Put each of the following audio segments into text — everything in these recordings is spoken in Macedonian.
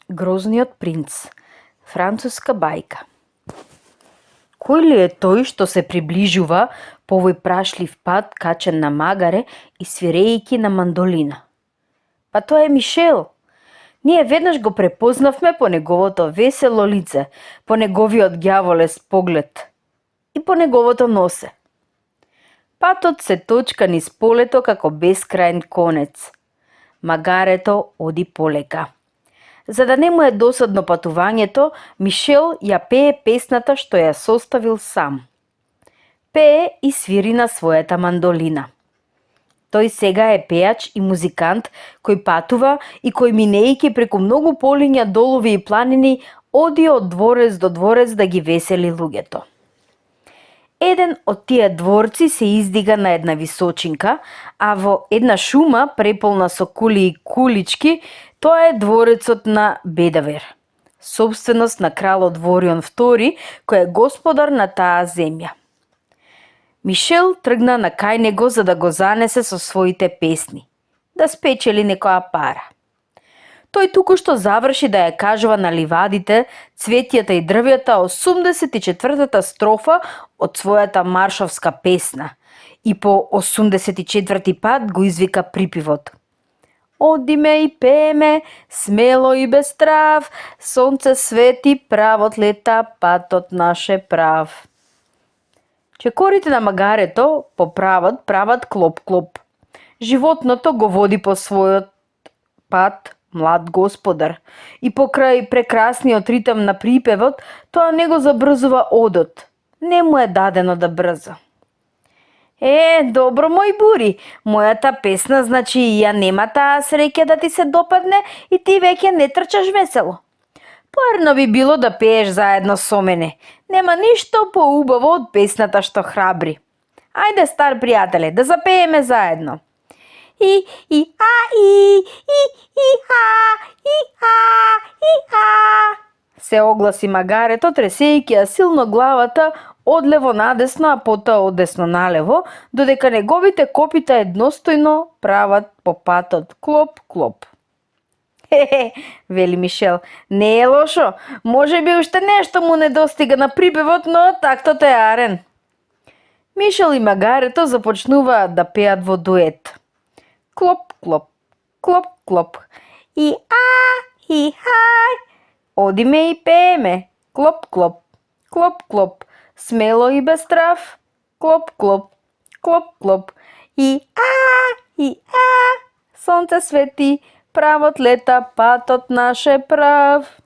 Грозниот принц. Француска бајка. Кој ли е тој што се приближува по овој прашлив пат качен на магаре и свирејќи на мандолина? Па тоа е Мишел. Ние веднаш го препознавме по неговото весело лице, по неговиот ѓаволест поглед и по неговото носе. Патот се точка низ полето како бескрајен конец. Магарето оди полека. За да не му е досадно патувањето, Мишел ја пее песната што ја составил сам. Пее и свири на својата мандолина. Тој сега е пеач и музикант кој патува и кој минејќи преку многу полиња, долови и планини, оди од дворец до дворец да ги весели луѓето. Еден од тие дворци се издига на една височинка, а во една шума преполна со кули и кулички, тоа е дворецот на Бедавер, собственост на кралот Ворион II, кој е господар на таа земја. Мишел тргна на кај него за да го занесе со своите песни, да спечели некоја пара. Тој туку-што заврши да ја кажува на ливадите, цветјата и дрвјата 84-та строфа од својата маршовска песна и по 84-ти пат го извика припивот. Одиме и пееме, смело и без страв, сонце свети, правот лета, патот наше прав. Чекорите на магарето по правот прават клоп-клоп. Животното го води по својот пат млад господар и покрај прекрасниот ритам на припевот, тоа не го забрзува одот. Не му е дадено да брза. Добро мој бури, мојата песна значи ја нема таа среќа да ти се допадне и ти веќе не трчаш весело. Поерно би било да пееш заедно со мене. Нема ништо поубаво од песната што храбри. Ајде, стар пријателе, да запееме заедно. Се огласи магарето, тресејќи ја силно главата од лево надесно, а потоа од десно налево, додека неговите копита едностојно прават по патот клоп-клоп. Вели Мишел, не е лошо, може би уште нешто му недостига на припевот, но тактот е арен. Мишел и магарето започнуваат да пеат во дует. Клоп-клоп, клоп-клоп, одиме и пееме, клоп-клоп, клоп-клоп, смело и без страв, клоп-клоп, клоп-клоп, сонце свети, правот лета, патот наше прав.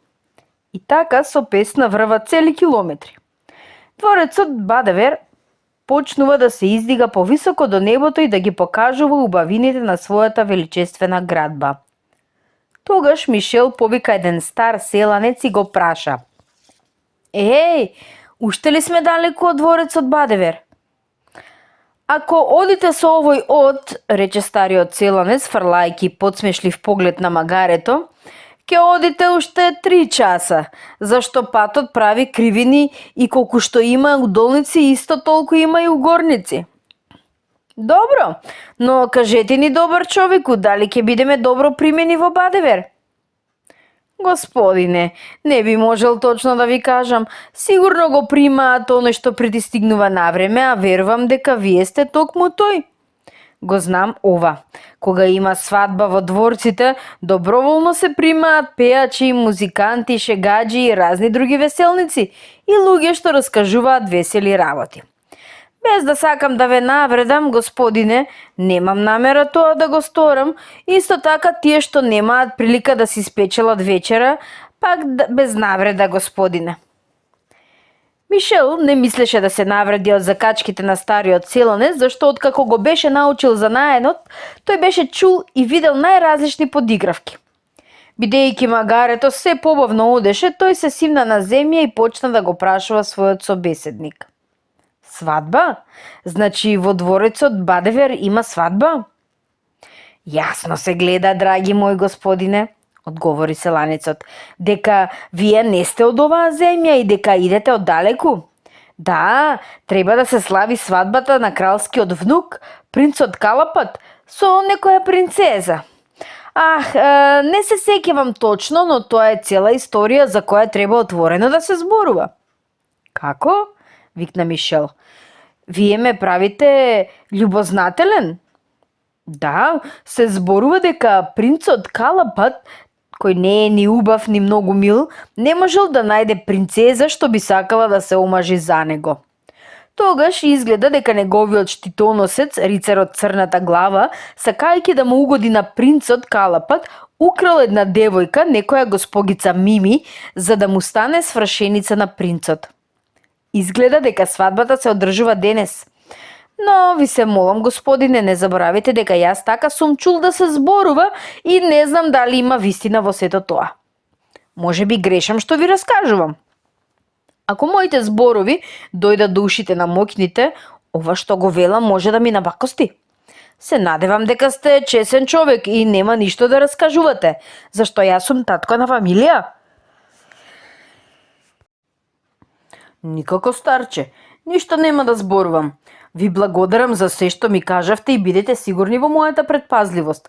И така со песна врват цели километри. Дворецот Бадавер почнува да се издига повисоко до небото и да ги покажува убавините на својата величествена градба. Тогаш Мишел повика еден стар селанец и го праша. Уште ли сме далеку од дворецот Бадавер? Ако одите со овој рече стариот селанец, фрлајќи подсмешлив поглед на магарето, ќе одите уште 3 часа, зашто патот прави кривини и колку што има удолници, исто толку има и угорници. Добро, но кажете ни, добар човеку, дали ќе бидеме добро примени во Бадавер? Господине, не би можел точно да ви кажам. Сигурно го примаат оној што пристигнува на време, а верувам дека вие сте токму тој. Го знам ова. Кога има свадба во дворците, доброволно се примаат пеачи, музиканти, шегаджи и разни други веселници и луѓе што раскажуваат весели работи. Без да сакам да ве навредам, господине, немам намера тоа да го сторам, исто така тие што немаат прилика да си спечелат вечера, пак без навреда, господине. Мишел не мислеше да се навреди од закачките на стариот селанец, зашто откако го беше научил за наенот, тој беше чул и видел најразлични подигравки. Бидејќи магарето се побавно одеше, тој се симна на земја и почна да го прашува својот собеседник. Свадба? Значи во дворецот Бадавер има свадба? Јасно се гледа, драги мој господине, одговори селанецот, дека вие не сте од оваа земја и дека идете оддалеку. Да, треба да се слави свадбата на кралскиот внук, принцот Калапат, со некоја принцеза. Не се сеќавам точно, но тоа е цела историја за која треба отворено да се зборува. Како? Викна Мишел. Вие ме правите љубознателен? Да, се зборува дека принцот Калапат, кој не е ни убав ни многу мил, не можел да најде принцеза што би сакала да се омажи за него. Тогаш изгледа дека неговиот штитоносец, рицарот Црната глава, сакајќи да му угоди на принцот Калапат, украл една девојка, некоја госпогица Мими, за да му стане свршеница на принцот. Изгледа дека свадбата се одржува денес. Но ви се молам, господине, не заборавите дека јас така сум чул да се зборува и не знам дали има вистина во сето тоа. Може би грешам што ви раскажувам. Ако моите зборови дојдат до ушите на моќните, ова што го велам може да ми набакости. Се надевам дека сте чесен човек и нема ништо да раскажувате, зашто јас сум татко на фамилија. Никако, старче, ништо нема да зборувам. Ви благодарам за се што ми кажавте и бидете сигурни во мојата предпазливост.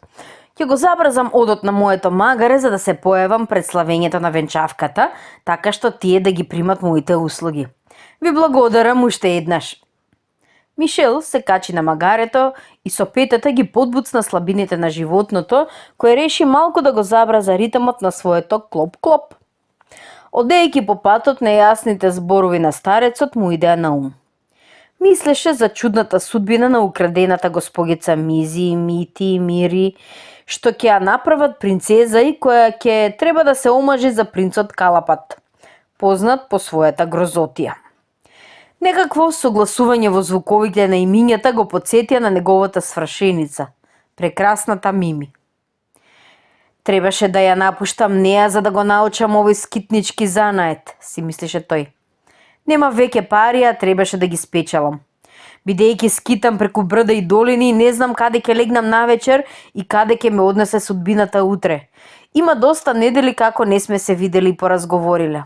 Ќе го забрзам одот на моето магаре за да се појавам пред славењето на венчавката, така што тие да ги примат моите услуги. Ви благодарам уште еднаш. Мишел се качи на магарето и со петата ги подбуцна слабините на животното, кој реши малку да го забраза ритмот на своето клоп-клоп. Одејќи по патот, нејасните зборови на старецот му идеа на ум. Мислеше за чудната судбина на украдената госпогица Мизи, Мити и Мири, што ќе ја направат принцеза и која ќе треба да се омажи за принцот Калапат, познат по својата грозотија. Некакво согласување во звуковите на имињата го потсетија на неговата свршеница, прекрасната Мими. Требаше да ја напуштам неа за да го научам овој скитнички занает, си мислеше тој. Нема веќе пари, а требаше да ги спечелам. Бидејќи скитам преку брда и долини, не знам каде ќе легнам навечер и каде ќе ме однесе судбината утре. Има доста недели како не сме се видели и поразговориле.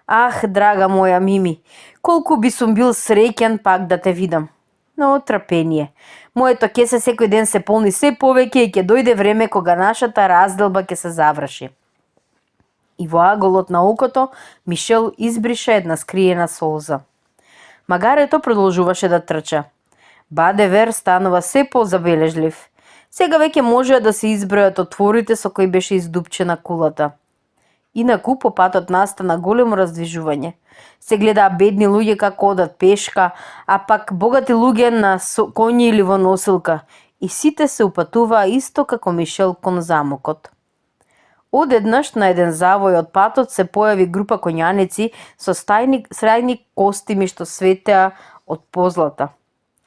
Ах, драга моја Мими, колку би сум бил среќен пак да те видам. Но трпение. Моето кесе секој ден се полни се повеќе и ќе дојде време кога нашата разделба ќе се заврши. И во аголот на окото Мишел избриша една скриена солза. Магарето продолжуваше да трча. Бадевер станува се позабележлив. Сега веќе можеа да се избројат отворите со кои беше издупчена кулата. Инаку по патот настана големо раздвижување. Се гледаа бедни луѓе како одат пешка, а пак богати луѓе на коњи или во носилка. И сите се упатуваа исто како Мишел кон замокот. Одеднаш на еден завој од патот се појави група коњаници со срајни костими што светеа од позлата,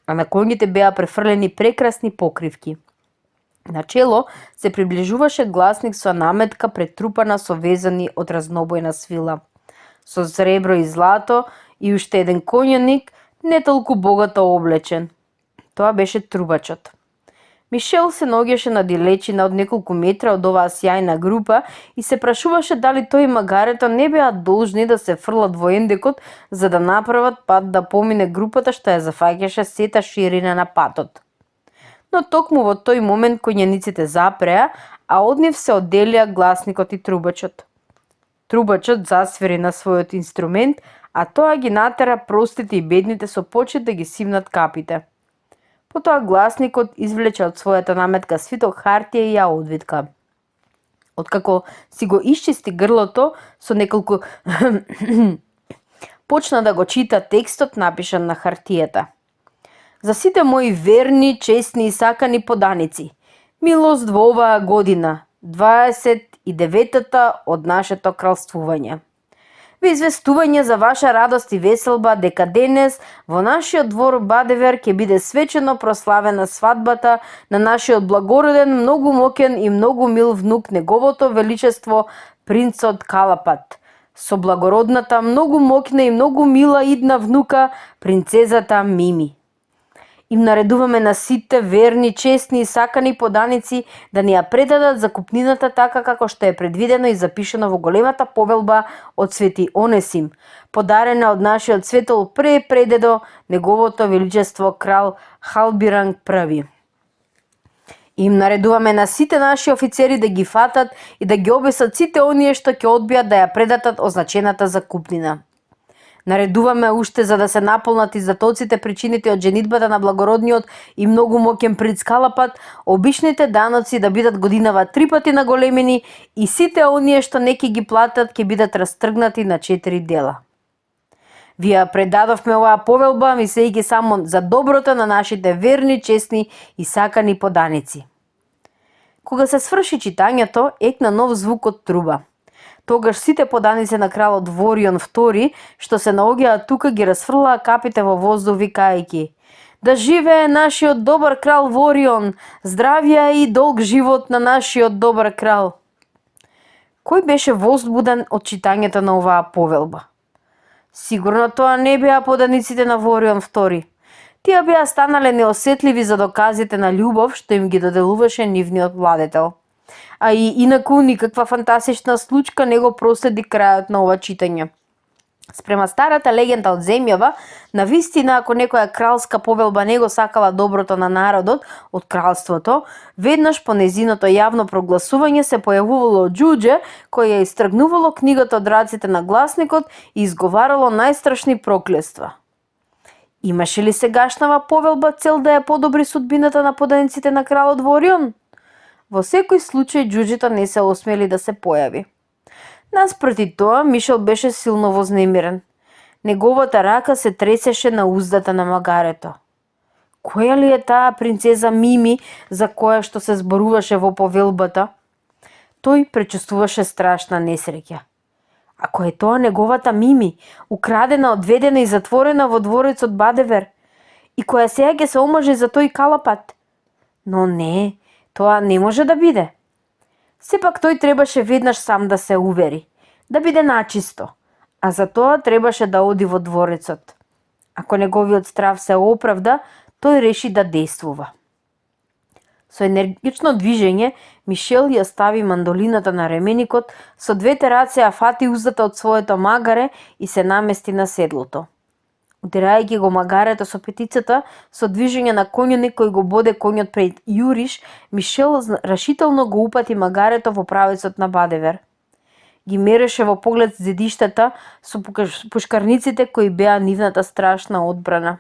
а на коњите беа префрлени прекрасни покривки. На чело се приближуваше гласник со наметка претрупана со везани од разнобојна свила, со сребро и злато и уште еден коњаник не толку богато облечен. Тоа беше трубачот. Мишел се наоѓаше на далечина од неколку метра од оваа сјајна група и се прашуваше дали тој и магарето не беа должни да се фрлат во ендекот за да направат пат да помине групата што ја зафаќаше сета ширина на патот. Но токму во тој момент коњаниците запреа, а од нив се одделија гласникот и трубачот. Трубачот засвири на својот инструмент, а тоа ги натера простите и бедните со почет да ги симнат капите. Потоа гласникот извлече од својата наметка свиток хартија и ја одвитка. Откако си го исчисти грлото со неколку почна да го чита текстот напишан на хартијата. За сите мои верни, честни и сакани поданици, милост во оваа година, 29-та од нашето кралствување. Ве известување за ваша радост и веселба дека денес во нашиот двор Бадевер ќе биде свечено прославена свадбата на нашиот благороден, многу моќен и многу мил внук неговото величество принцот Калапат, со благородната, многу моќна и многу мила идна внука принцезата Мими. Им наредуваме на сите верни, честни и сакани поданици да ни ја предадат закупнината така како што е предвидено и запишено во големата повелба од Свети Онесим, подарена од нашиот светол предедо неговото величество крал Халбиранг I. Им наредуваме на сите наши офицери да ги фатат и да ги обесат сите оние што ќе одбијат да ја предатат означената закупнина. Наредуваме уште за да се наполнат издатоците причините од женидбата на благородниот и многу моќен принц Калапат, обичните даноци да бидат годинава 3 пати наголемени и сите оние што не ќе ги платат ќе бидат растргнати на 4 дела. Вие предадовме оваа повелба, мислејќи само за доброто на нашите верни, честни и сакани поданици. Кога се сврши читањето, екна нов звук од труба. Тогаш сите поданици на кралот Ворион II, што се наоѓаат тука, ги расфрлаа капите во воздух викајќи: "Да живее нашиот добар крал Ворион! Здравје и долг живот на нашиот добар крал!" Кој беше возбуден од читањето на оваа повелба? Сигурно тоа не беа поданиците на Ворион II. Тие беа станале неосетливи за доказите на љубов што им ги доделуваше нивниот владетел. А и инаку никаква фантастична случка не го проследи крајот на ова читање. Спрема старата легенда од земјава, навистина ако некоја кралска повелба не го сакала доброто на народот од кралството, веднаш по незиното јавно прогласување се појавувало џуџе кој ја истргнувало книгата од раците на гласникот и изговарало најстрашни проклетства. Имаше ли сегашнава повелба цел да ја подобри судбината на поданиците на кралот Ворион? Во секој случај џуџето не се осмели да се појави. Наспроти тоа, Мишел беше силно вознемирен. Неговата рака се тресеше на уздата на магарето. Која ли е таа принцеза Мими за која што се зборуваше во повелбата? Тој пречувствуваше страшна несреќа. Ако е тоа неговата Мими, украдена, одведена и затворена во дворецот Бадевер, и која сега ќе се омаже за тој Калапат? Но не, тоа не може да биде. Сепак тој требаше веднаш сам да се увери, да биде начисто, а за тоа требаше да оди во дворецот. Ако неговиот страв се оправда, тој реши да действува. Со енергично движење, Мишел ја стави мандолината на ременикот, со двете раце ја фати уздата од своето магаре и се намести на седлото. Удирајќи го магарето со петицата, со движење на коњот кој го боде коњот пред јуриш, Мишел решително го упати магарето во правецот на Бадевер. Ги мереше во поглед зидиштата со пушкарниците кои беа нивната страшна одбрана.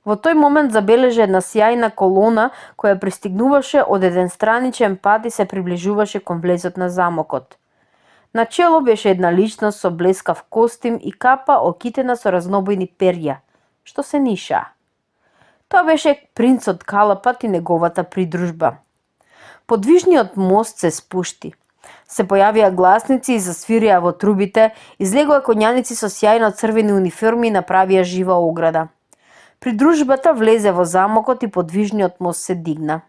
Во тој момент забележа една сјајна колона која пристигнуваше од еден страничен пат и се приближуваше кон влезот на замокот. На чело беше една личност со блескав костим и капа окитена со разнобојни перја, што се ниша. Тоа беше принцот Калапат и неговата придружба. Подвижниот мост се спушти. Се појавија гласници и засвирија во трубите, излегоа коњаници со сјајно црвени униформи и направија жива ограда. Придружбата влезе во замокот и подвижниот мост се дигна.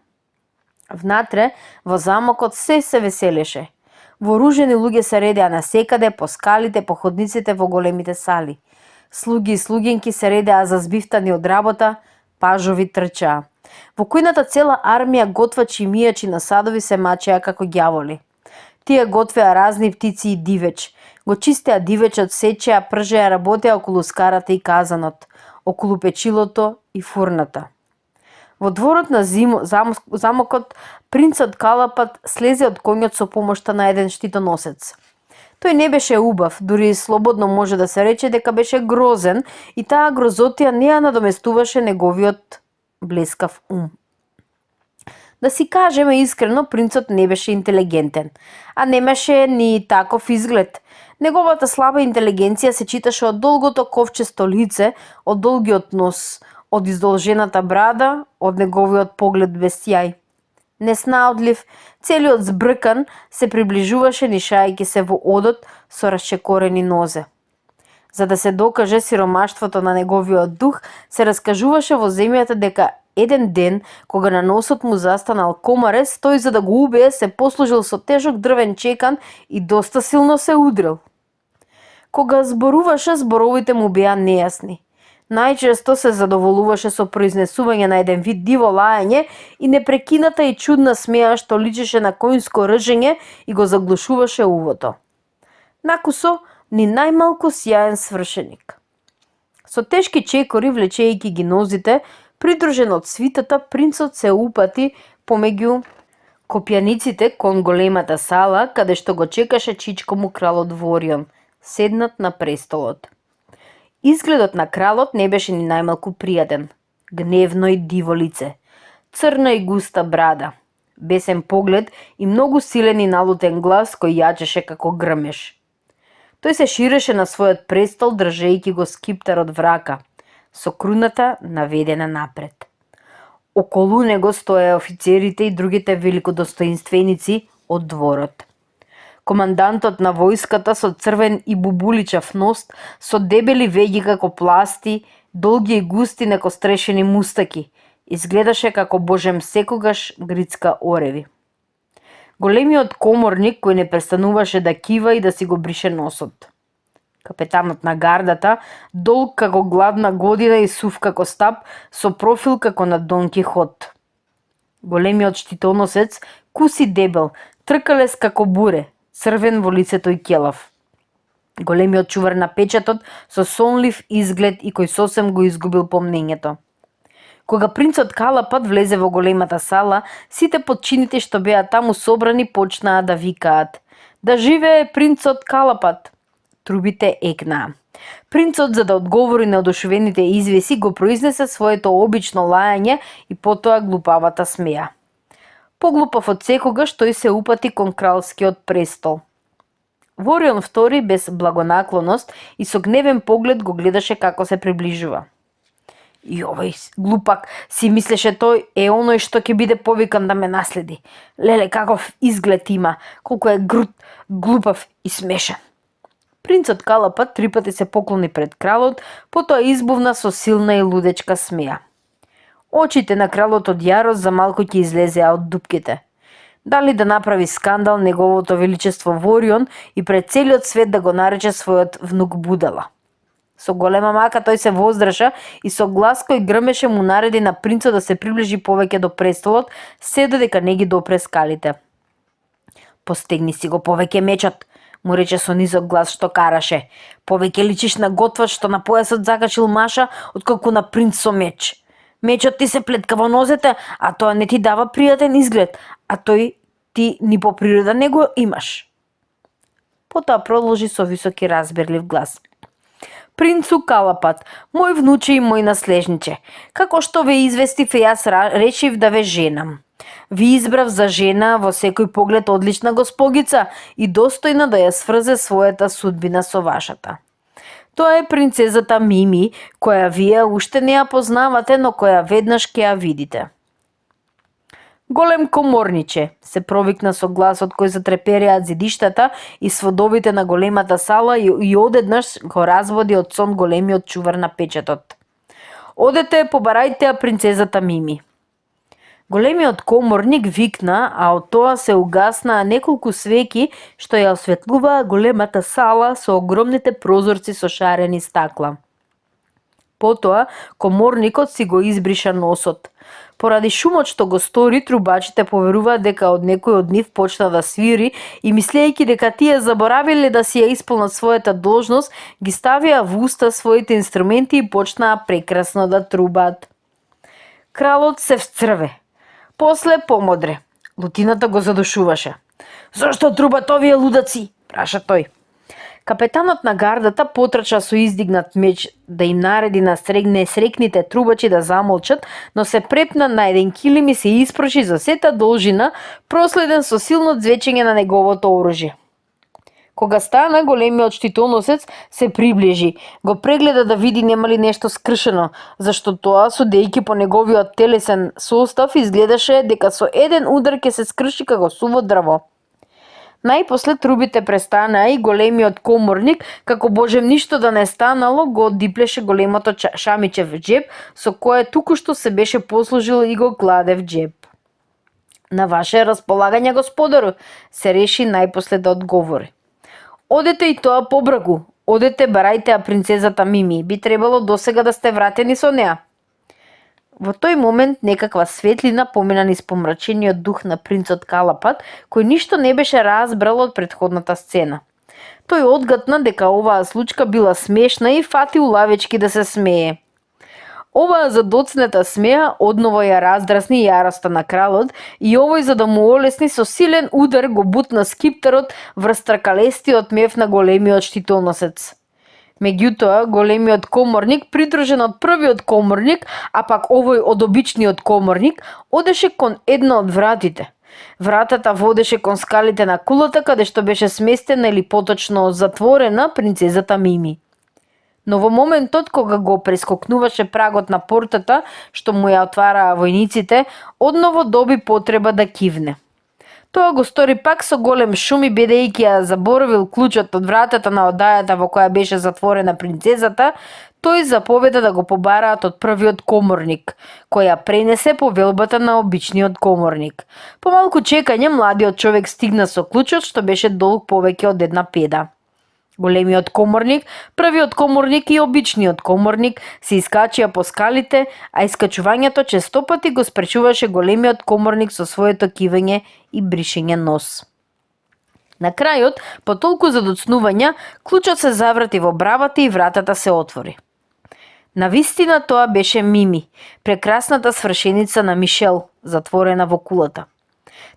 Внатре, во замокот се веселеше. Вооружени луѓе се редеа насекаде, по скалите, по ходниците во големите сали. Слуги и слугинки се редеа зазбивтани од работа, пажови трчаа. Во којната цела армија готвачи и мијачи на садови се мачеа како ѓаволи. Тие готвеа разни птици и дивеч. Го чистеа дивечот, сечеа, пржеа, работеа околу скарата и казанот, околу печилото и фурната. Во дворот на замокот, принцот Калапат слезе од коњот со помошта на еден штитоносец. Тој не беше убав, дури слободно може да се рече дека беше грозен и таа грозотија не ја надоместуваше неговиот блескав ум. Да си кажеме искрено, принцот не беше интелигентен, а немаше ни таков изглед. Неговата слаба интелигенција се читаше од долгото ковчесто лице, од долгиот нос, од издолжената брада, од неговиот поглед без сјај. Неснаодлив, целиот збркан, се приближуваше нишајќи се во одот со расчекорени нозе. За да се докаже сиромаштвото на неговиот дух, се раскажуваше во земјата дека еден ден, кога на носот му застанал комарец, тој за да го убие се послужил со тежок дрвен чекан и доста силно се удрил. Кога зборуваше, зборовите му беа нејасни. Најчесто се задоволуваше со произнесување на еден вид диво лаење и непрекината и чудна смеа што личеше на коњско ржење и го заглушуваше увото. Накусо, ни најмалку сјаен свршеник. Со тешки чекори влечејќи ги нозите, придружен од свитата, принцот се упати помеѓу копјаниците кон големата сала, каде што го чекаше чичко му кралот Ворион, седнат на престолот. Изгледот на кралот не беше ни најмалку пријатен. Гневно и диво лице, црна и густа брада, бесен поглед и многу силен и налутен глас кој јачеше како грмеш. Тој се ширеше на својот престол држејќи го скиптарот в рака, со круната наведена напред. Околу него стоеа офицерите и другите великодостоинственици од дворот. Командантот на војската со црвен и бубуличав нос, со дебели веги како пласти, долги и густи некострешени мустаки, изгледаше како божем секогаш грицка ореви. Големиот коморник кој не престануваше да кива и да си го брише носот. Капетанот на гардата, долг како гладна година и сув како стап, со профил како на Дон Кихот. Големиот штитоносец, куси дебел, тркалес како буре, црвен во лицето и келав. Големиот чувар на печатот со сонлив изглед и кој сосем го изгубил помнењето. Кога принцот Калапат влезе во големата сала, сите подчините што беа таму собрани почнаа да викаат: "Да живее принцот Калапат!" Трубите екнаа. Принцот, за да одговори на одушевените извеси, го произнесе своето обично лајање и потоа глупавата смеја. Поглупав од секогаш, тој се упати кон кралскиот престол. Ворион II без благонаклоност и со гневен поглед го гледаше како се приближува. И овој глупак, си мислеше тој, е оној што ќе биде повикан да ме наследи. Леле, каков изглед има, колку е груд, глупав и смешен. Принцот Калапат 3 пати се поклони пред кралот, потоа избувна со силна и лудечка смеја. Очите на кралот од јарост за малку ќе излезеа од дупките. Дали да направи скандал неговото величество Ворион и пред целиот свет да го нарече својот внук будала. Со голема мака тој се воздржа и со глас кој грмеше му нареди на принцот да се приближи повеќе до престолот, се додека не ги допре скалите. "Постегни си го повеќе мечот," му рече со низок глас што караше. "Повеќе личиш на готвач што на појасот закачил маша, отколку на принц со меч. Мечот ти се плетка во нозете, а тоа не ти дава пријатен изглед, а тој ти ни по природа не го имаш." Потоа продолжи со висок и разбирлив глас: "Принцу Калапат, мој внуче и мој наследниче, како што ве известив, јас решив да ве женам. Ви избрав за жена во секој поглед одлична госпогица и достојна да ја сврзе својата судбина со вашата. Тоа е принцезата Мими, која вие уште не ја познавате, но која веднаш ќе ја видите." "Голем коморниче," се провикна со гласот кој затрепереа зидиштата и сводовите на големата сала и одеднаш го разводи од сон големиот чувар на печатот. "Одете, побарајте ја принцезата Мими." Големиот коморник викна, а од тоа се угаснаа неколку свеќи што ја осветлуваа големата сала со огромните прозорци со шарени стакла. Потоа коморникот си го избриша носот. Поради шумот што го стори, трубачите поверуваат дека од некој од нив почна да свири и мислејќи дека тие заборавиле да си ја исполнат својата должност, ги ставија во уста своите инструменти и почнаа прекрасно да трубаат. Кралот се всцрве. После помодре. Лутината го задушуваше. "Зошто трубат овие лудаци?" праша тој. Капетанот на гардата потрча со издигнат меч да им нареди на несрекните трубачи да замолчат, но се препна на еден килим и се испроши за сета должина, проследен со силно звечење на неговото оружје. Кога стана, големиот штитоносец се приближи, го прегледа да види нема ли нешто скршено, зашто тоа, судејќи по неговиот телесен состав, изгледаше дека со еден удар ќе се скрши како суво дрво. Најпосле трубите престанаа и големиот коморник, како божем ништо да не станало, го диплеше големото шамиче в џеб, со кое тукушто се беше послужил и го кладе в џеб. "На ваше располагање, господару," се реши најпосле да одговори. "Одете и тоа побрагу. Одете, барајте ја принцезата Мими. Би требало досега да сте вратени со неа." Во тој момент некаква светлина помина низ помрачениот дух на принцот Калапат, кој ништо не беше разбрал од претходната сцена. Тој одгатна дека оваа случка била смешна и фати улавечки да се смее. Оваа задоцнета смеа одново ја раздрасни јароста на кралот и овој за да му олесни со силен удар го бутна скиптерот врз тракалестиот мев на големиот штитоносец. Меѓутоа, големиот коморник, придружен од првиот коморник, а пак овој од обичниот коморник, одеше кон едно од вратите. Вратата водеше кон скалите на кулата, каде што беше сместена или поточно затворена принцезата Мими. Но во моментот кога го прескокнуваше прагот на портата, што му ја отвараа војниците, одново доби потреба да кивне. Тоа го стори пак со голем шум и бидејќи ја заборавил клучот од вратата на одајата во која беше затворена принцезата, тој заповеда да го побараат од првиот коморник, кој ја пренесе повелбата на обичниот коморник. По малку чекање, младиот човек стигна со клучот што беше долг повеќе од една педа. Големиот коморник, првиот коморник и обичниот коморник се искачија по скалите, а искачувањето честопати го спречуваше големиот коморник со своето кивење и бришење нос. На крајот, по толку задоцнувања, клучот се заврати во бравата и вратата се отвори. Навистина тоа беше Мими, прекрасната свршеница на Мишел, затворена во кулата.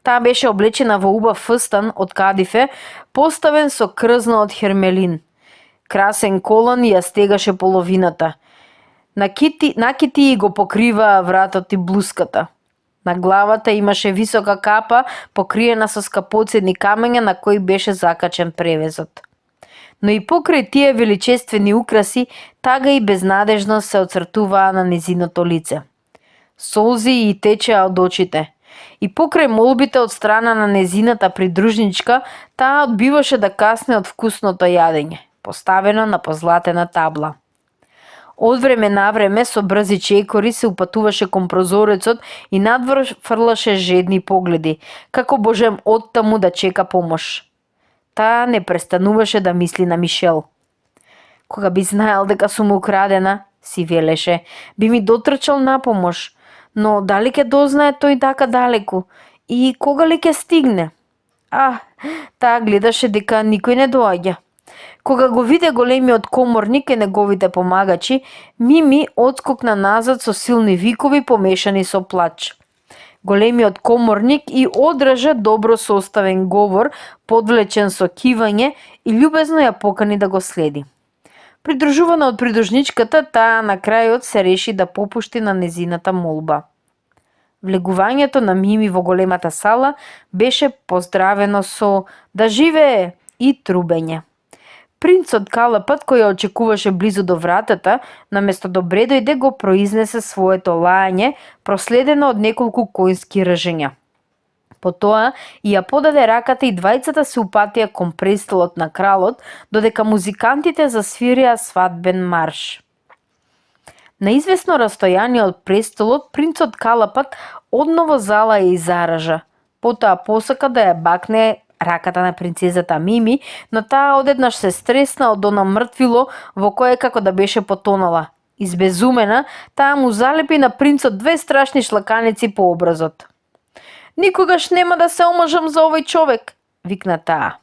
Таа беше облечена во убав фстан од кадифе, поставен со крзна од хермелин. Красен колан ја стегаше половината. Накити го покриваа вратот и блуската. На главата имаше висока капа, покриена со скапоцени камења на кои беше закачен превезот. Но и покрај тие величествени украси, тага и безнадежност се оцртуваа на незиното лице. Солзи и течеа од очите. И покрај молбите од страна на незината придружничка, таа одбиваше да касне од вкусното јадење, поставено на позлатена табла. Од време на време со брзи чекори се упатуваше кон прозорецот и надвор фрлаше жедни погледи, како божем оттаму да чека помош. Таа не престануваше да мисли на Мишел. Кога би знаел дека сум украдена, си велеше, би ми дотрчал на помош, но дали ќе дознае тој така далеку и кога ли ќе стигне? Таа гледаше дека никој не доаѓа. Кога го виде големиот коморник и неговите помагачи, Мими отскокна назад со силни викови помешани со плач. Големиот коморник и одржа добро составен говор, подвлечен со кивање и љубезно ја покани да го следи. Придружувана од придружничката, таа на крајот се реши да попушти на незината молба. Влегувањето на Мими во големата сала беше поздравено со «Да живее!» и трубење. Принцот Калапат, кој ја очекуваше близу до вратата, наместо добре дојде го произнесе своето лање, проследено од неколку коњски ржења. Потоа и ја подаде раката и двајцата се упатија кон престолот на кралот, додека музикантите засвирија свадбен марш. На известно растојание од престолот, принцот Калапат одново зала ја изаража. Потоа посака да ја бакне раката на принцезата Мими, но таа одеднаш се стресна од она мртвило во кое како да беше потонала. Избезумена, таа му залепи на принцот две страшни шлаканици по образот. «Никогаш нема да се омажам за овој човек!» викна таа.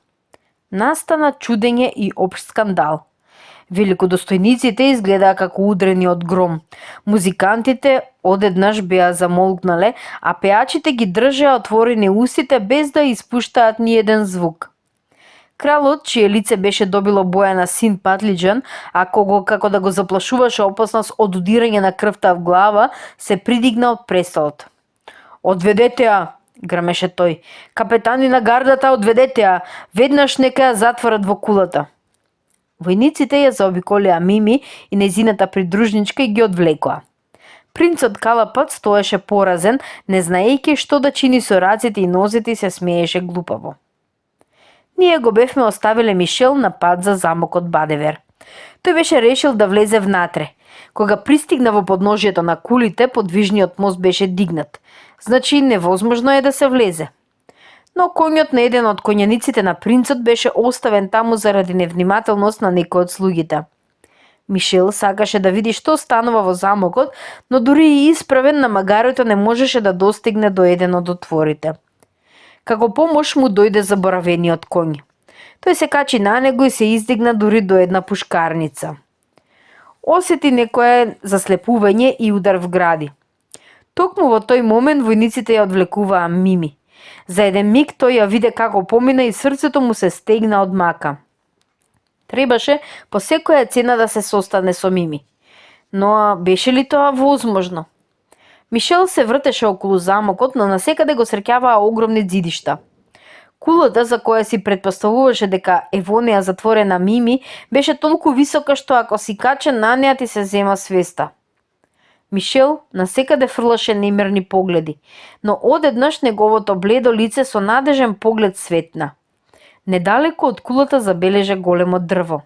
Настана чудење и општ скандал. Великодостојниците изгледаа како удрени од гром. Музикантите одеднаш беа замолкнале, а пеачите ги држеа отворени устите без да испуштаат ни еден звук. Кралот, чие лице беше добило боја на син патлиџан, а како да го заплашуваше опасност од удирање на крвта в глава, се придигна од престолот. «Одведете ја!» грмеше тој. «Капетани на гардата, одведете ја! Веднаш нека ја затворат во кулата!» Војниците ја заобиколија Мими и незината придружничка и ги одвлекоа. Принцот Калапат стоеше поразен, не знаејќи што да чини со раците и нозете и се смееше глупаво. Ние го бевме оставиле Мишел на пат за замокот Бадевер. Тој беше решил да влезе внатре. Кога пристигна во подножието на кулите, подвижниот мост беше дигнат. Значи, невозможно е да се влезе. Но коњот на еден од коњаниците на принцот беше оставен таму заради невнимателност на некој од слугите. Мишел сакаше да види што станува во замокот, но дури и исправен на магарето не можеше да достигне до еден од отворите. Како помош му дојде заборавениот коњ. Тој се качи на него и се издигна дури до една пушкарница. осети некое заслепување и удар в гради. Токму во тој момент војниците ја одвлекуваа Мими. За еден миг тој ја виде како помина и срцето му се стегна од мака. Требаше по секоја цена да се состане со Мими. Но беше ли тоа возможно? Мишел се вртеше околу замокот, но насекаде го среќаваа огромни ѕидишта. Кулата за која си претпоставуваше дека е во неа затворена Мими, беше толку висока што ако си качен на неа ти се зема свеста. Мишел насекаде фрлаше немирни погледи, но одеднаш неговото бледо лице со надежен поглед светна. Недалеко од кулата забележа големо дрво.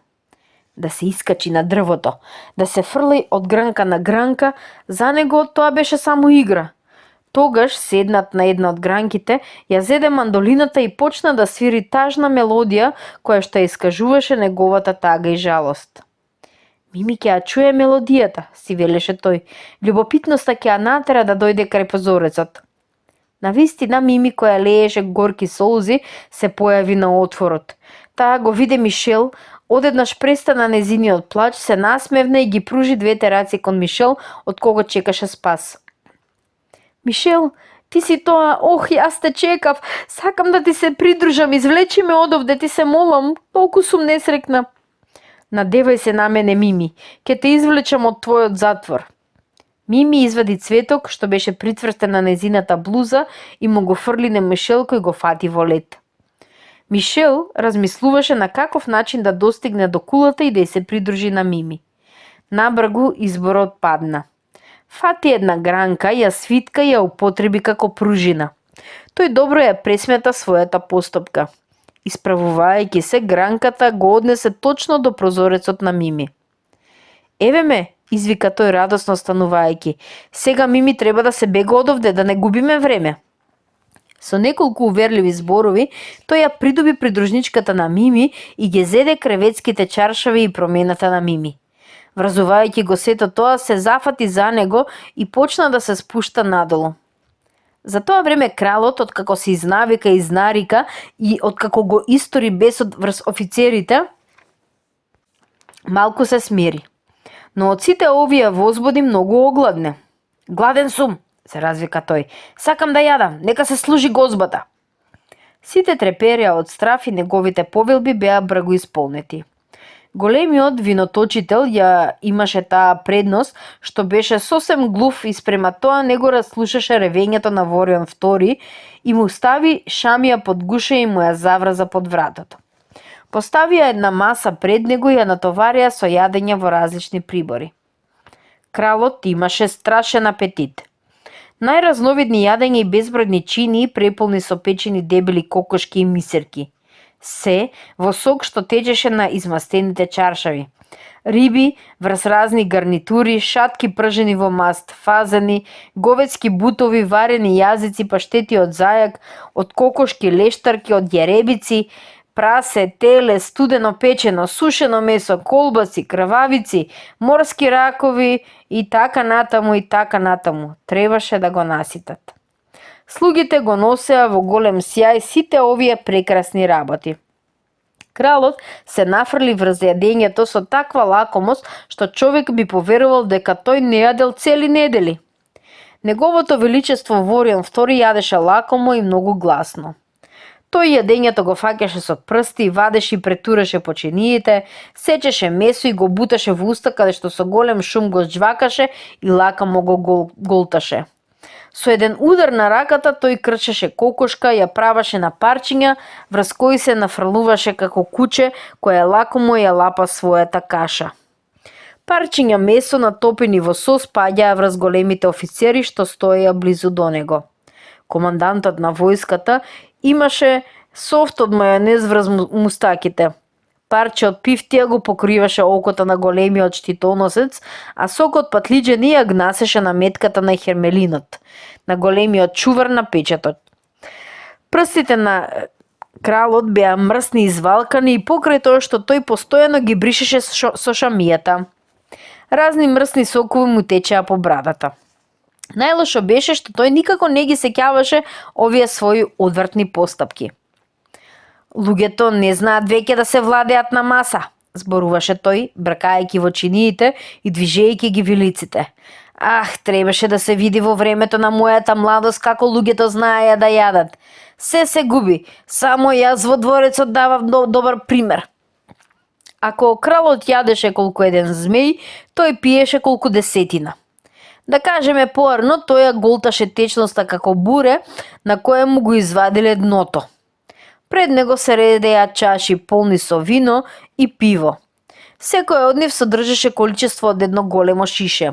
Да се искачи на дрвото, да се фрли од гранка на гранка, за него тоа беше само игра. Тогаш седнат на една од гранките, ја зеде мандолината и почна да свири тажна мелодија која што ја искажуваше неговата тага и жалост. Мими ќе ја чуе мелодијата, си велеше тој. Љубопитноста ќе ја натера да дојде крај прозорецот. Навистина Мими која лееше горки солзи се појави на отворот. Таа го виде Мишел, одеднаш престана незиниот плач, се насмевна и ги пружи двете раци кон Мишел, од кого чекаше спас. Мишел, ти си тоа, ох, јас те чекав, сакам да ти се придружам, извлечи ме одовде, ти се молам, толку сум несрекна. Надевај се на мене, Мими, ќе те извлечам од твојот затвор. Мими извади цветок што беше прицврстен на незината блуза и му го фрли на Мишел кој го фати во лет. Мишел размислуваше на каков начин да достигне до кулата и да ја се придружи на Мими. Набргу изборот падна. Фати една гранка, ја свитка и ја употреби како пружина. Тој добро ја пресмета својата постапка. Исправувајќи се, гранката го однесе точно до прозорецот на Мими. Еве ме, извика тој радосно станувајќи. Сега Мими треба да се бега одовде, да не губиме време. Со неколку уверливи зборови, тој ја придоби придружничката на Мими и ги зеде креветските чаршави и промената на Мими. Вразувајќи го сето тоа, се зафати за него и почна да се спушта надолу. За тоа време кралот, откако се изнавика и изнарика и откако го истори бесот врз офицерите, малку се смири. Но од сите овие возбуди многу огладне. Гладен сум, се развика тој. Сакам да јадам, нека се служи гозбата. Сите трепереа од страф и неговите повелби беа бргу исполнети. Големиот виноточител ја имаше таа предност што беше сосем глув и спрема тоа не го расслушаше ревењето на Ворион II и му стави шамија под гуша и му ја заврза под вратото. Поставија една маса пред него и ја натоварија со јадење во различни прибори. Кралот имаше страшен апетит. Најразновидни јадења и безбројни чини преполни со печени дебели кокошки и мисерки. Се во сок што течеше на измастените чаршави. Риби врз разни гарнитури, шатки пржени во маст, фазани, говецки бутови, варени јазици, паштети од зајак, од кокошки, лештарки, од јаребици, прасе, теле, студено печено, сушено месо, колбаси, крвавици, морски ракови и така натаму. Требаше да го наситат. Слугите го носеа во голем сјај сите овие прекрасни работи. Кралот се нафрли врз јадењето со таква лакомост што човек би поверувал дека тој не јадел цели недели. Неговото величество Ворион II јадеше лакомо и многу гласно. Тој јадењето го фаќаше со прсти, вадеше и претураше по чиниите, сечеше месо и го буташе во уста каде што со голем шум го жвакаше и лакомо го голташе. Со еден удар на раката тој крчеше кокошка, ја праваше на парчиња, врз кои се нафрлуваше како куче кое лакомо ја лапа својата каша. Парчиња месо натопени во сос паѓаа врз големите офицери што стоеја близу до него. Командантот на војската имаше софт од мајонез врз мустаките. Парче од пифтија го покриваше окото на големиот штитоносец, а сокот патлиџени ја гнасеше на метката на хермелинот, на големиот чувар на печатот. Прстите на кралот беа мрсни и извалкани и покрај тоа што тој постојано ги бришеше со шамијата. Разни мрсни сокови му течеа по брадата. Најлошо беше што тој никако не ги сеќаваше овие своји одвратни постапки. Луѓето не знаат веќе да се владеат на маса, зборуваше тој, бракајќи во чиниите и движејќи ги вилиците. Ах, требаше да се види во времето на мојата младост како луѓето знаеја да јадат. Се губи, само јас во дворецот давав добар пример. Ако кралот јадеше колку еден змеј, тој пиеше колку десетина. Да кажеме поарно, тој ја голташе течноста како буре, на кое му го извадиле дното. Пред него се редеа чаши полни со вино и пиво. Секој од нив содржеше количество од едно големо шише.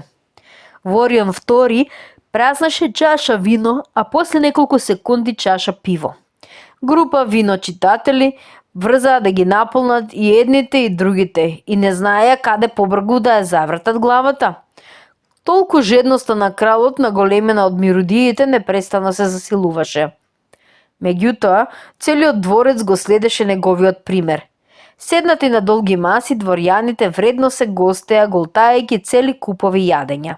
Ворион II празнаше чаша вино, а после неколку секунди чаша пиво. Група виночитатели врзаа да ги наполнат и едните и другите и не знаеја каде побргу да ја завртат главата. Толку жедноста на кралот, наголемена од мирудиите, непрестанно се засилуваше. Меѓутоа, целиот дворец го следеше неговиот пример. Седнати на долги маси, дворјаните вредно се гостеа, голтајќи цели купови јадења.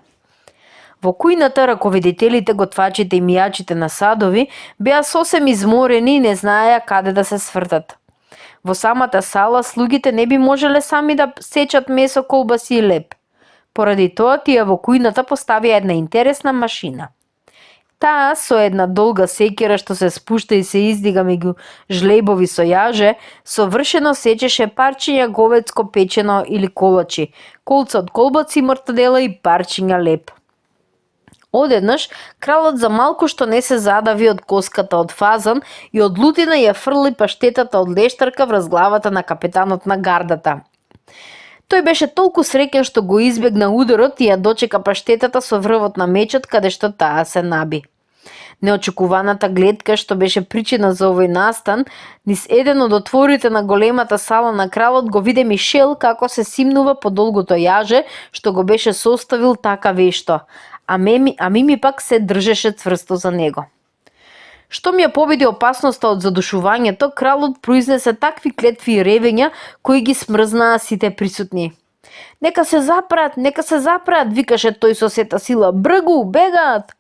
Во кујната раководителите, готвачите и мијачите на садови беа сосем изморени и не знаеа каде да се свртат. Во самата сала слугите не би можеле сами да сечат месо, колбаси и леп. Поради тоа тие во кујната поставија една интересна машина. Таа со една долга секера што се спушта и се издига меѓу жлебови со јаже, совршено сечеше парчиња говецко печено или колачи, колца од колбаци, мортадела и парчиња леп. Одеднаш, кралот за малку што не се задави од коската од фазан и од лутина ја фрли паштетата од лештарка врз главата на капетанот на гардата. Тој беше толку среќен што го избегна ударот и ја дочека паштетата со врвот на мечот каде што таа се наби. Неочекуваната гледка што беше причина за овој настан, низ еден од отворите на големата сала на кралот го виде Мишел како се симнува по долгото јаже што го беше составил така вешто, а Мими пак се држеше цврсто за него. Што ми ја победи опасноста од задушувањето, кралот произнесе такви клетви и ревења кои ги смрзнаа сите присутни. Нека се запрат, викаше тој со сета сила. Бргу, бегаат!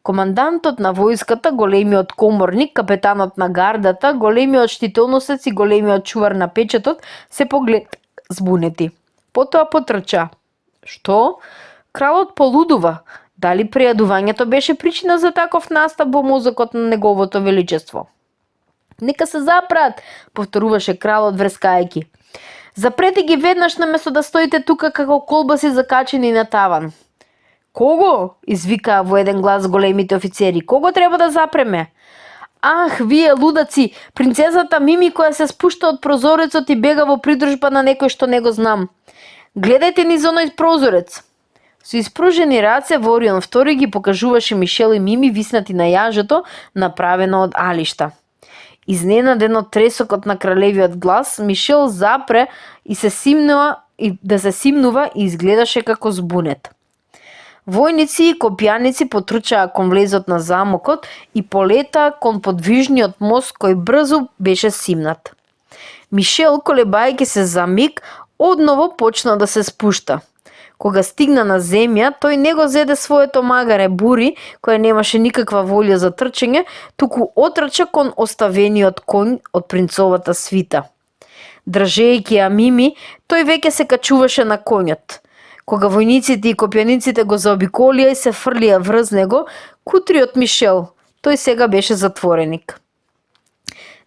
Командантот на војската, големиот коморник, капетанот на гардата, големиот штитоносец и големиот чувар на печатот се поглед збунети. Потоа потрча. Што? Кралот полудува. Дали прејадувањето беше причина за таков настап во мозокот на неговото величество? Нека се запрат, повторуваше кралот врескајќи. Запрете ги веднаш наместо да стоите тука како колбаси закачени на таван. Кого? Извикаа во еден глас големите офицери. Кого треба да запреме? Ах, вие лудаци, принцезата Мими која се спушта од прозорецот и бега во придружба на некој што не го знам. Гледајте низ оној прозорец. Со испружени раце Ворион II ги покажуваше Мишел и Мими виснати на јажето, направено од алишта. Изненаден од тресокот на кралевиот глас, Мишел запре и се симнува и изгледаше како збунет. Војници и копјаници потрчаа кон влезот на замокот и полетаа кон подвижниот мост кој брзо беше симнат. Мишел, колебајќи се за миг, одново почна да се спушта. Кога стигна на земја, тој не го зеде своето магаре бури, кој немаше никаква волја за трчење, туку отрча кон оставениот конј од принцовата свита. Држејќи ја Мими, тој веќе се качуваше на конјот. Кога војниците и копјаниците го заобиколија и се фрлија врз него, кутриот Мишел, тој сега беше затвореник.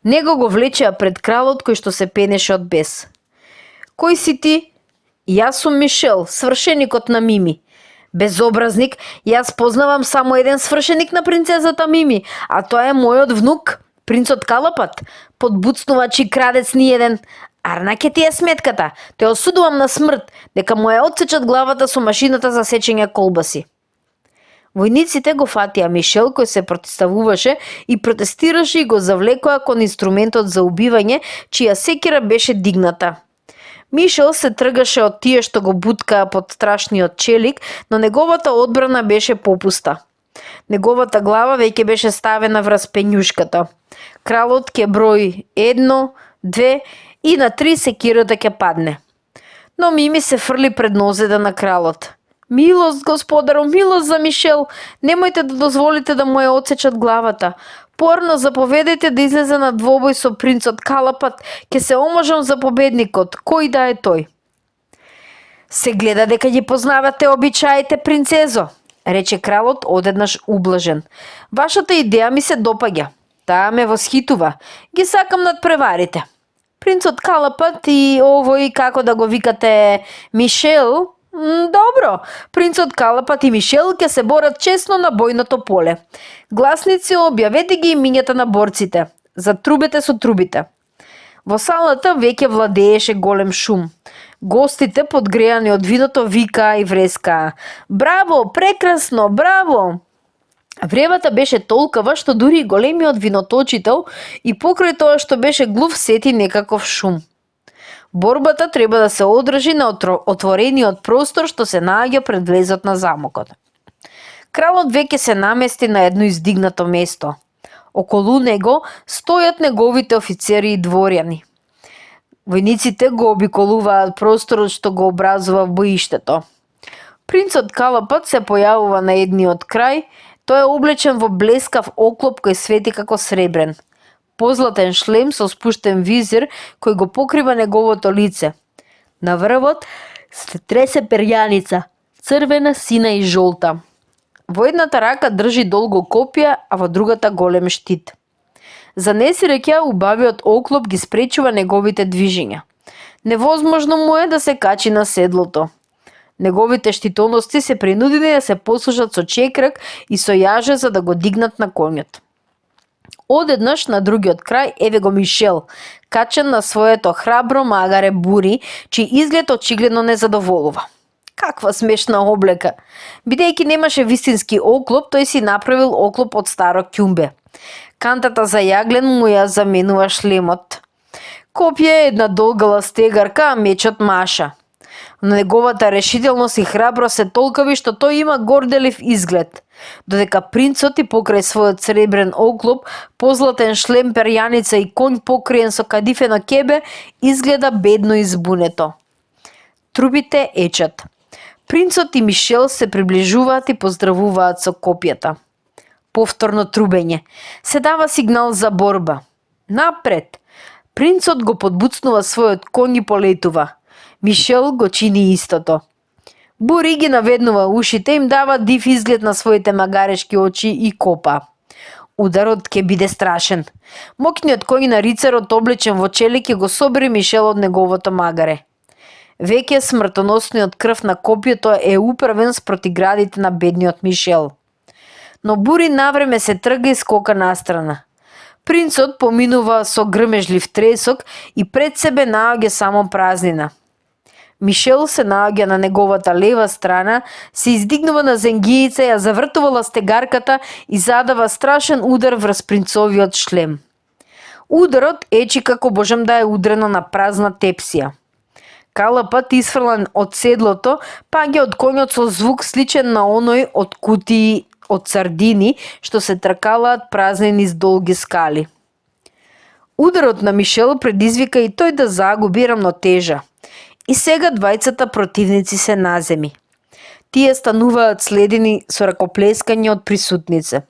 Него го влечеа пред кралот кој што се пенеше од бес. Кој си ти? Јас сум Мишел, свршеникот на Мими. Безобразник, јас познавам само еден свршеник на принцезата Мими, а тоа е мојот внук, принцот Калапат, подбуцнувач и крадец ни еден. Арнаке ти е сметката, те осудувам на смрт, дека му ја отсечат главата со машината за сечење колбаси. Војниците го фатија Мишел кој се протиставуваше и протестираше и го завлекоа кон инструментот за убивање, чија секира беше дигната. Мишел се тргаше од тие што го буткаа под страшниот челик, но неговата одбрана беше попуста. Неговата глава веќе беше ставена врз пењушката. Кралот ќе брои 1, 2 и на 3 секирата ќе падне. Но Мими се фрли пред нозете на кралот. Милост, господаро, милост за Мишел, немојте да дозволите да му ја отсечат главата. Порно заповедете да излезе на двобој со принцот Калапат, ќе се омажам за победникот, кој да е тој. Се гледа дека ги познавате обичаите, принцезо, рече кралот одеднаш ублажен. Вашата идеја ми се допаѓа. Таа ме восхитува. Ги сакам надпреварите. Принцот Калапат и овој, како да го викате, Мишел. Добро, принцот Калапат и Мишел ќе се борат честно на бојното поле. Гласници, објавете ги имињата на борците. Затрубете со трубите. Во салата веќе владееше голем шум. Гостите, подгреани од виното, вика и вреска. Браво, прекрасно, браво! Вревата беше толкова што дури и големиот виноточител и покрај тоа што беше глув сети некаков шум. Борбата треба да се одржи на отворениот простор што се наоѓа пред влезот на замокот. Кралот веќе се намести на едно издигнато место. Околу него стојат неговите офицери и дворјани. Војниците го обиколуваат просторот што го образува боиштето. Принцот Калапат се појавува на едниот крај. Тој е облечен во блескав оклоп кој свети како сребрен. Позлатен шлем со спуштен визир кој го покрива неговото лице. На врвот се тресе перјаница, црвена, сина и жолта. Во едната рака држи долго копија, а во другата голем штит. За несреќа, убавиот оклоп ги спречува неговите движења. Невозможно му е да се качи на седлото. Неговите штитоности се принудени да се послужат со чекрак и со јаже за да го дигнат на конјот. Одеднаш на другиот крај еве го Мишел, качен на своето храбро магаре бури, чиј изглед очигледно не задоволува. Каква смешна облека! Бидејќи немаше вистински оклоп, тој си направил оклоп од старо ќумбе. Кантата за јаглен му ја заменува шлемот. Копје е една долгала стегарка, а мечот маша. Но неговата решителност и храброст се толкови што тој има горделив изглед, додека принцот и покрај својот сребрен оклоп, позлатен шлем, перјаница и конј покриен со кадифено ќебе, изгледа бедно и збунето. Трубите ечат. Принцот и Мишел се приближуваат и поздравуваат со копјата. Повторно трубење. Се дава сигнал за борба. Напред! Принцот го подбуцнува својот конј и полетува. Мишел го чини истото. Бури ги наведнува ушите, им дава див изглед на своите магарешки очи и копа. Ударот ќе биде страшен. Моќниот коњ на рицарот облечен во челик го собери Мишел од неговото магаре. Веќе смртоносниот крв на копјето е управен спроти градите на бедниот Мишел. Но Бури навреме се трга и скока настрана. Принцот поминува со грмежлив тресок и пред себе наоѓа само празнина. Мишел се наоѓа на неговата лева страна, се издигнува на зенгијица, ја завртувала стегарката и задава страшен удар врз принцовиот шлем. Ударот ечи како божем да е удрено на празна тепсија. Калапат, исфрлан од седлото, паѓа од конјот со звук сличен на оној од кутии од сардини што се тркалаат празнени с долги скали. Ударот на Мишел предизвика и тој да загуби рамнотежа. И сега двајцата противници се наземи. Тие стануваат следени со ракоплескање од присутнице.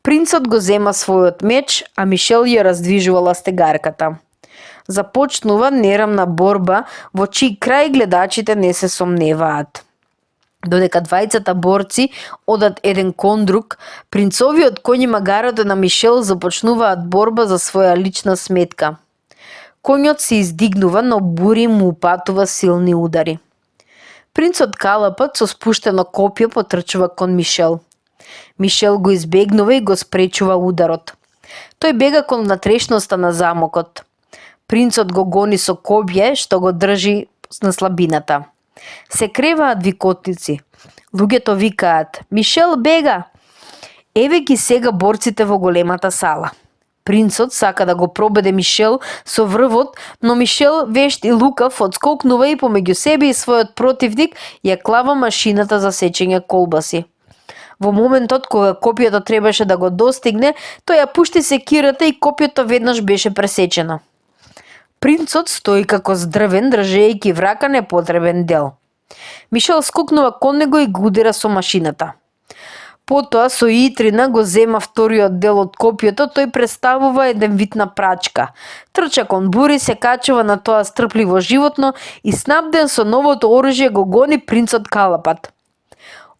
Принцот го зема својот меч, а Мишел ја раздвижувала стегарката. Започнува нерамна борба во чиј крај гледачите не се сомневаат. Додека двајцата борци одат еден кон друг, принцовиот коњ и магарото на Мишел започнуваат борба за своја лична сметка. Конјот се издигнува, но Бури му упатува силни удари. Принцот Калапат со спуштено копје потрчува кон Мишел. Мишел го избегнува и го спречува ударот. Тој бега кон внатрешноста на замокот. Принцот го гони со копје што го држи на слабината. Се креваат викотници. Луѓето викаат: Мишел бега! Еве ги сега борците во големата сала. Принцот сака да го пробеде Мишел со врвот, но Мишел, вешт и лукав, одскокнува и помеѓу себе и својот противник ја клава машината за сечење колбаси. Во моментот кога копјето требаше да го достигне, тој ја пушти секирата и копјето веднаш беше пресечено. Принцот стои како здрвен, држејќи в рака непотребен дел. Мишел скокнува кон него и го удира со машината. Потоа со Итрина го зема вториот дел од копието, тој представува еден вид на прачка. Трча кон бури, се качува на тоа стрпливо животно и снабден со новото оружје го гони принцот Калапат.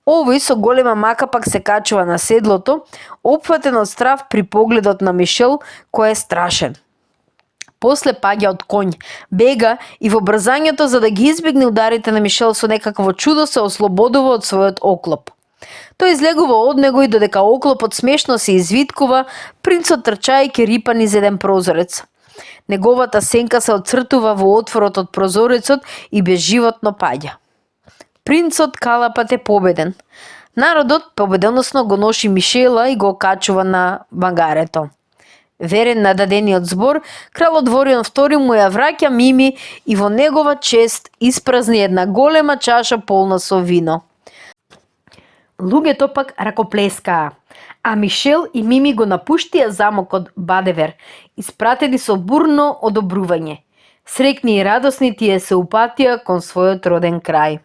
Овој со голема мака пак се качува на седлото, опфатен од страв при погледот на Мишел, кој е страшен. После паѓа од конј, бега и во брзањето за да ги избегне ударите на Мишел со некакво чудо се ослободува од својот оклоп. Тој излегува од него и додека оклопот смешно се извиткува, принцот трчајќи рипа низ еден прозорец. Неговата сенка се отцртува во отворот од прозорецот и безживотно паѓа. Принцот Калапат е победен. Народот победоносно го ноши Мишела и го качува на магарето. Верен на дадениот збор, кралот Ворион II му ја враќа Мими и во негова чест испразни една голема чаша полна со вино. Луѓето пак ракоплескаа, а Мишел и Мими го напуштија замокот Бадевер, испратени со бурно одобрување. Срекни и радосни тие се упатија кон својот роден крај.